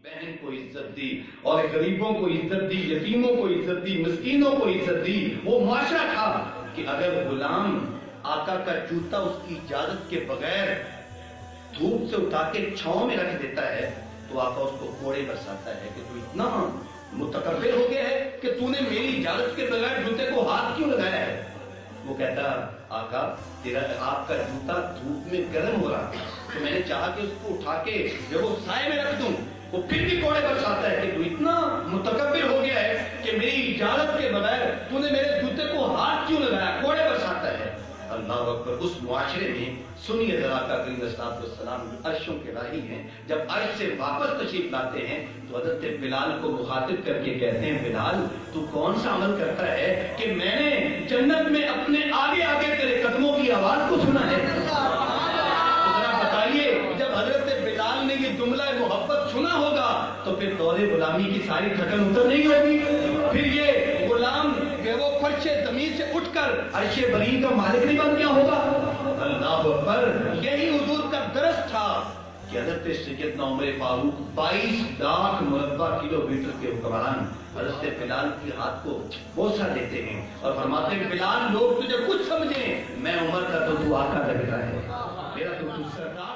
بہن کو عزت دی اور غریبوں کو عزت دی، یتیموں کو عزت دی، مسکینوں کو عزت دی۔ وہ معاشرہ تھا کہ اگر غلام آقا کا جوتا اس کی اجازت کے بغیر دھوپ سے اٹھا کے چھاؤں میں رکھ دیتا ہے تو آقا اس کو کوڑے برساتا ہے کہ تو اتنا متکبر ہو گیا ہے کہ تو نے میری اجازت کے بغیر جوتے کو ہاتھ کیوں لگایا ہے؟ وہ کہتا آقا آپ کا جوتا دھوپ میں گرم ہو رہا تھا تو میں نے چاہا کہ اس کو اٹھا کے جب وہ سائے میں رکھ دوں۔ وہ پھر بھی کوڑے برساتا ہے کہ تو اتنا متکبر ہو گیا ہے کہ میری اجازت کے بغیر تو نے میرے جوتے کو ہاتھ کیوں لگایا، کوڑے برساتا ہے۔ اللہ اکبر۔ اس معاشرے میں سنیے ذرا کا کریم صلی السلام عرشوں کے راہی ہیں، جب عرش سے واپس تشریف لاتے ہیں تو حضرت بلال کو مخاطب کر کے کہتے ہیں بلال تو کون سا عمل کرتا ہے کہ میں نے جنت میں اپنے آگے آگے تیرے قدموں کی آواز کو سنا ہے؟ ذرا بتائیے جب حضرت بلال نے یہ جملہ محبت سنا ہوگا تو پھر دور غلامی کی ساری تھکن اتر نہیں ہوگی؟ پھر یہ غلام وہ فرش زمین سے اٹھ کر عرش بری کا مالک نہیں بن گیا ہوگا؟ اللہ اکبر۔ یہی حضور کا درس تھا کہ حضرت سیدنا عمر فاروق 22 لاکھ مربع کلومیٹر کے حکمران حضرت بلال کے ہاتھ کو بوسہ دیتے ہیں اور فرماتے ہیں بلال لوگ تجھے کچھ سمجھیں، میں عمر کا تو آقا لگتا ہے، میرا تو سردار